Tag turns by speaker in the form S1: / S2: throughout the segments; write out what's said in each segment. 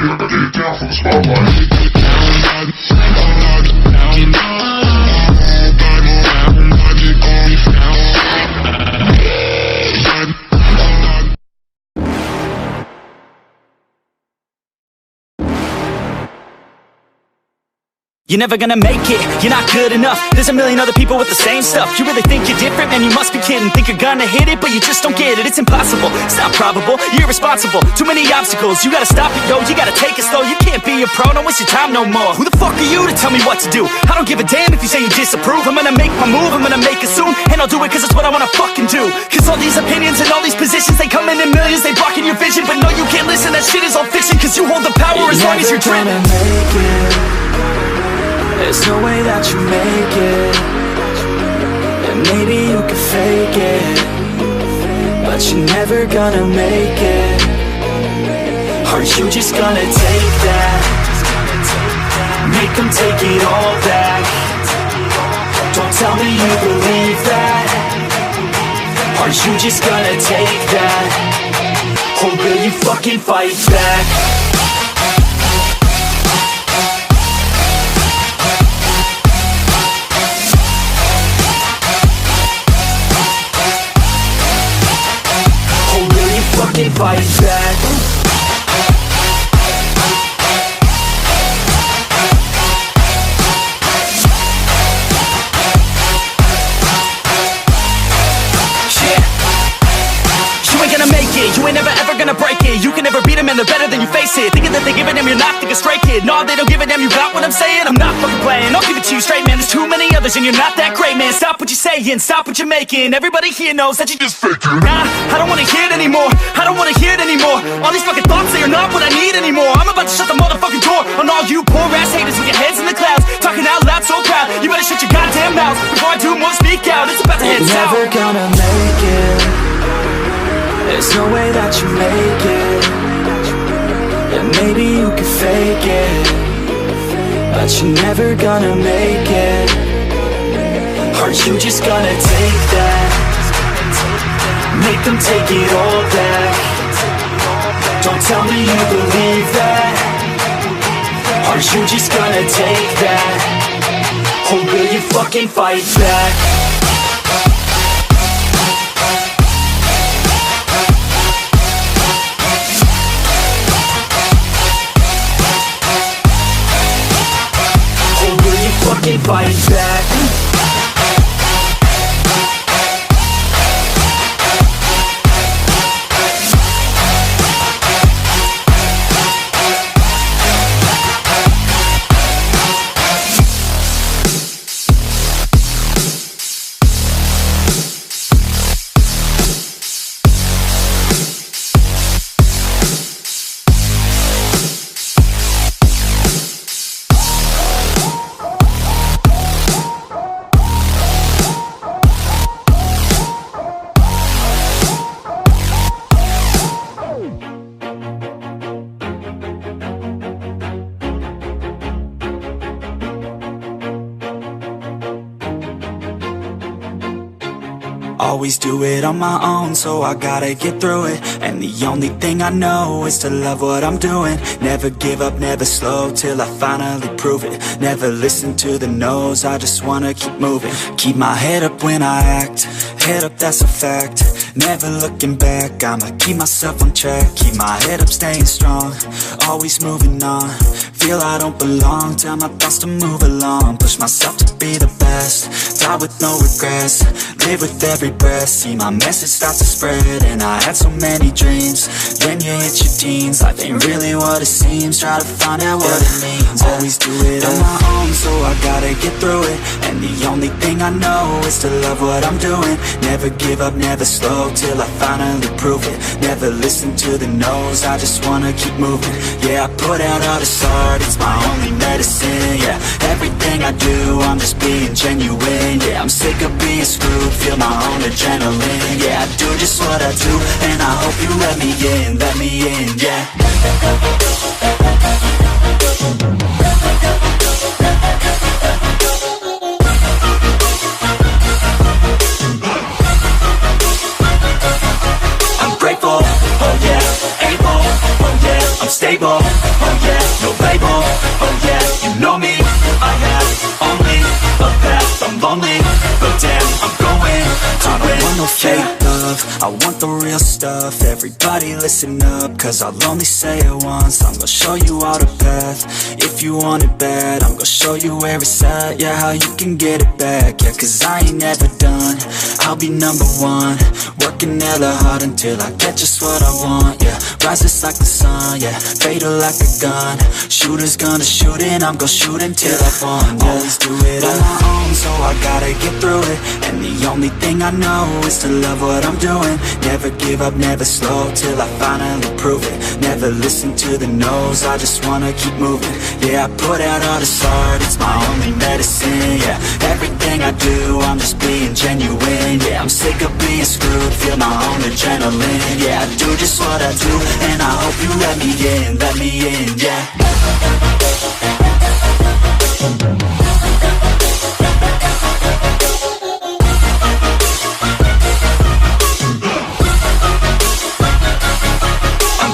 S1: Get down from the spotlight.
S2: You're never gonna make it, you're not good enough. There's a million other people with the same stuff. You really think you're different? Man, you must be kidding. Think you're gonna hit it, but you just don't get it. It's impossible, it's not probable, you're irresponsible. Too many obstacles, you gotta stop it, yo. You gotta take it slow, you can't be a pro. Don't waste your time no more. Who the fuck are you to tell me what to do? I don't give a damn if you say you disapprove. I'm gonna make my move, I'm gonna make it soon. And I'll do it cause it's what I wanna fucking do. Cause all these opinions and all these positions, they come in millions, they blocking your vision. But no, you can't listen, that shit is all fiction. Cause you hold the power as long as you're dreaming.
S3: There's no way that you make it. And maybe you can fake it, but you're never gonna make it. Are you just gonna take that? Make them take it all back. Don't tell me you believe that. Are you just gonna take that? Or will you fucking fight back? Fight back. You ain't gonna make it, you ain't never ever gonna break it. You can never beat them and they're better than you face it. Thinking that they give a damn, you're not thinking straight, kid. No, they don't give a damn, you got what I'm saying? I'm not fucking playing, I'll give it to you straight, man. There's too many others and you're not that great, man. Stop what you're saying, stop what you're making. Everybody here knows that you just faking. Nah, I don't wanna hear it anymore, I don't wanna hear it anymore. All these fucking thoughts, they are not what I need anymore. I'm about to shut the motherfucking door on all you poor ass haters with your heads in the clouds, talking out loud so proud. You better shut your goddamn mouth before I do more speak out. It's about to head south. Never gonna make it. There's no way that you make it. And maybe you can fake it, but you're never gonna make it. Are you just gonna take that? Make them take it all back. Don't tell me you believe that. Are you just gonna take that? Or will you fucking fight back? Fight back. Always do it on my own, so I gotta get through it. And the only thing I know is to love what I'm doing. Never give up, never slow, till I finally prove it. Never listen to the no's, I just wanna keep moving. Keep my head up when I act, head up, that's a fact. Never looking back, I'ma keep myself on track. Keep my head up, staying strong, always moving on. Feel I don't belong, tell my thoughts to move along. Push myself to be the best, die with no regrets. Live with every breath, see my message start to spread. And I had so many dreams, then you hit your teens. Life ain't really what it seems, try to find out what it means. Always do it on my own, so I gotta get through it. And the only thing I know is to love what I'm doing. Never give up, never slow, till I finally prove it. Never listen to the no's, I just wanna keep moving. Yeah, I put out all this art, it's my only medicine. Yeah, everything I do, I'm just being genuine. Yeah, I'm sick of being screwed, feel my own adrenaline. Yeah, I do just what I do, and I hope you let me in, yeah. I'm grateful, oh yeah, able, oh yeah, I'm stable, oh no label. Oh yeah, you know me, I have only a path. I'm lonely, but damn, I'm going to win. I don't want no fake love, I want the real stuff. Everybody listen up, cause I'll only say it once. I'm gonna show you all the path. If you want it bad, I'm gonna show you where it's at. Yeah, how you can get it back. Yeah, cause I ain't never done, I'll be number one. Working hella hard until I get just what I want. Yeah, rises like the sun, yeah, fatal like a gun. Shooters gonna shoot and I'm gonna shoot until I won. Yeah, always do it on my own, so I gotta get through it. And the only thing I know is to love what I'm doing. Never give up, never slow, till I finally prove it. Never listen to the no's, I just wanna keep moving. Yeah, I put out all this art, it's my only medicine. Yeah, everything I do, I'm just being genuine. Yeah, I'm sick of being screwed, feel my own adrenaline. Yeah, I do just what I do, and I hope you let me in, yeah.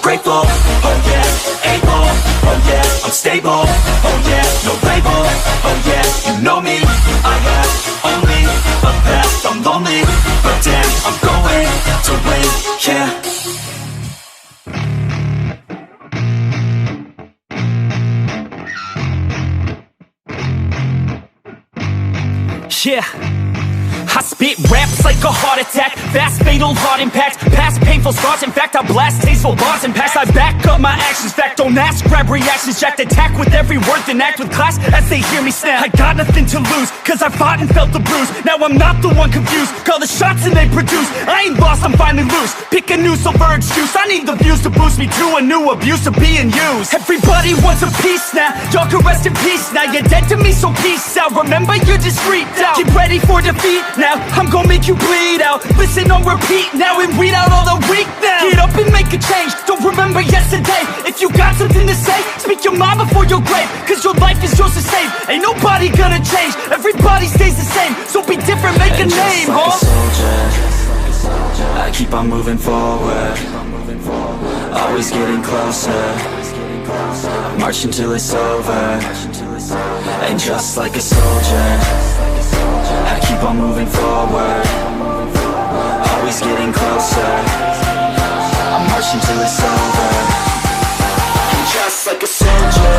S3: Grateful, oh yeah, able, oh yeah, I'm stable, oh yeah, no label, oh yeah, you know me, I have only a path. I'm lonely, but damn, I'm going to win, yeah.
S2: Yeah, I spit raps like a heart attack, fast fatal heart impact, past painful scars. In fact, I blast tasteful bars and pass. I back up my actions, fact don't ask, grab reactions, jacked attack with every word, then act with class as they hear me snap. I got nothing to lose, cause I fought and felt the bruise. Now I'm not the one confused, call the shots and they produce. I ain't lost, I'm finally loose, pick a new silver excuse. I need the views to boost me to a new abuse of being used. Everybody wants a piece now, y'all can rest in peace now. You're dead to me, so peace out. Remember you're discreet now, get ready for defeat now. I'm gonna make you bleed out, listen on repeat now and weed out all the weak now. Get up and make a change, don't remember yesterday. If you got something to say, speak your mind before your grave. Cause your life is yours to save, ain't nobody gonna change. Everybody stays the same, so be different, make a name,
S3: like a soldier, I keep on moving forward, always getting closer. I march until it's over, and just like a soldier, I keep on moving forward, always getting closer. I march until it's over, and just like a soldier,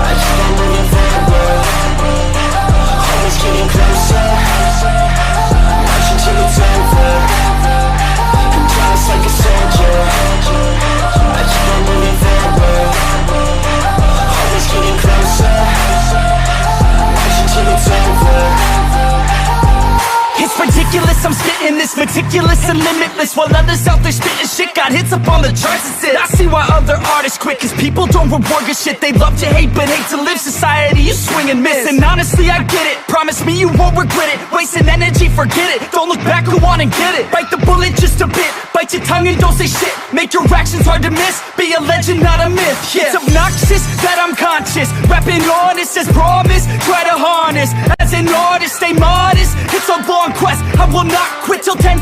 S3: I keep on moving forward, always getting closer. I march until it's over, and just like a soldier, I keep on moving forward, always getting closer. I march until it's over.
S2: It's ridiculous, I'm spitting this meticulous and limitless, while others out there spitting shit got hits up on the charts and shit. I see why other artists quit, cause people don't reward good shit. They love to hate but hate to live. Society, you swing and miss, and honestly I get it. Promise me you won't regret it, wasting energy, forget it. Don't look back, go on and get it. Bite the bullet just a bit, bite your tongue and don't say shit. Make your actions hard to miss, be a legend not a myth. Yeah. It's obnoxious that I'm conscious, rapping honest as promise. Try to harness, as an artist, stay modest. It's a long quest, I will not quit till 10,000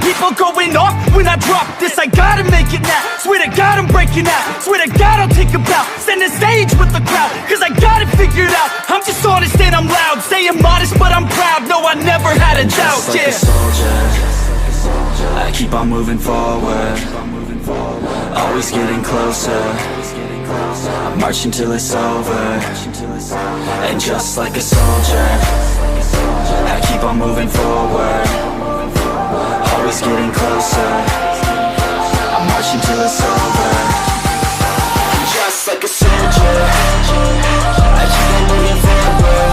S2: people going off when I drop this. I gotta make it now, swear to God I'm breaking out. Swear to God I'll take a bow, stand the stage with the crowd, cause I got it figured out. I'm just honest and I'm loud, saying modest but I'm proud. No, I never had a doubt,
S3: just like a soldier, I keep on moving forward, always getting closer. I march until it's over, and just like a soldier, I keep on moving forward, always getting closer. I march until it's over, and just like a soldier, I keep on moving forward,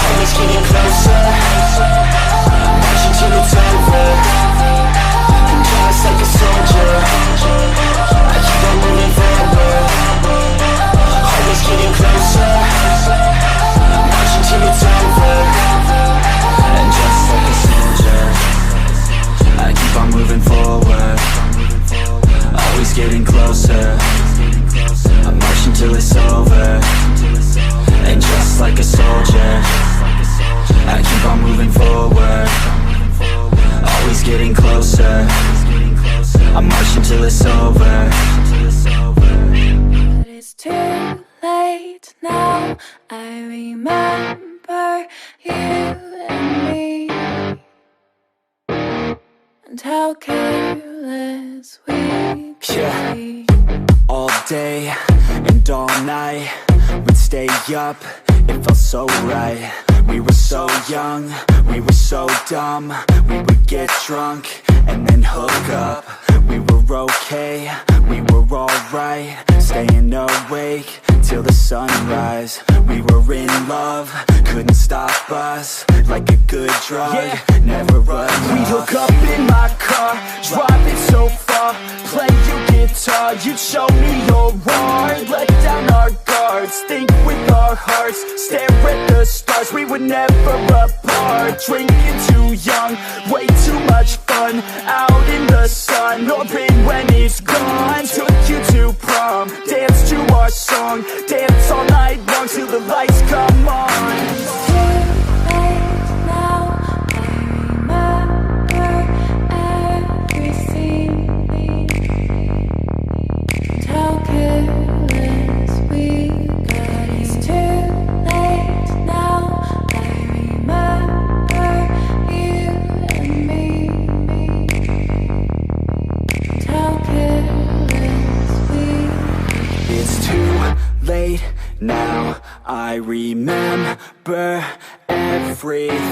S3: always getting closer. I march until it's over, and just like a soldier, I keep on moving forward, always getting closer. I march until it's over, and just like a soldier, I keep on moving forward,
S4: I remember you and me, and how careless we could be.
S3: All day and all night, we'd stay up, it felt so right. We were so young, we were so dumb. We would get drunk and then hook up. We were okay, we were alright, staying awake till the sunrise. We were in love, couldn't stop us. Like a good drug, never run off.
S2: We hook up in my car, driving so far, play you guitar, you'd show me your art. Let down our guards, think with our hearts, stare at the stars, we were never apart. Drinking too young, way too much fun, out in the sun, open when it's gone. Took you to prom, dance to our song, dance all night long till the lights come on.
S4: It's too late now, I remember everything, and how careless we got. It's too late now, I remember you and me, and how careless we got.
S3: It's too late now, I remember everything,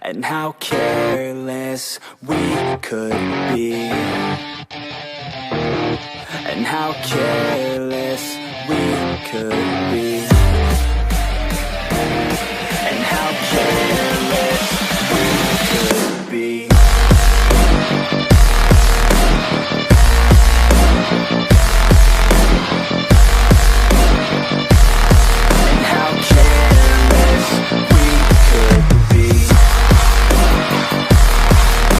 S3: and how careless we could be, and how careless we could be.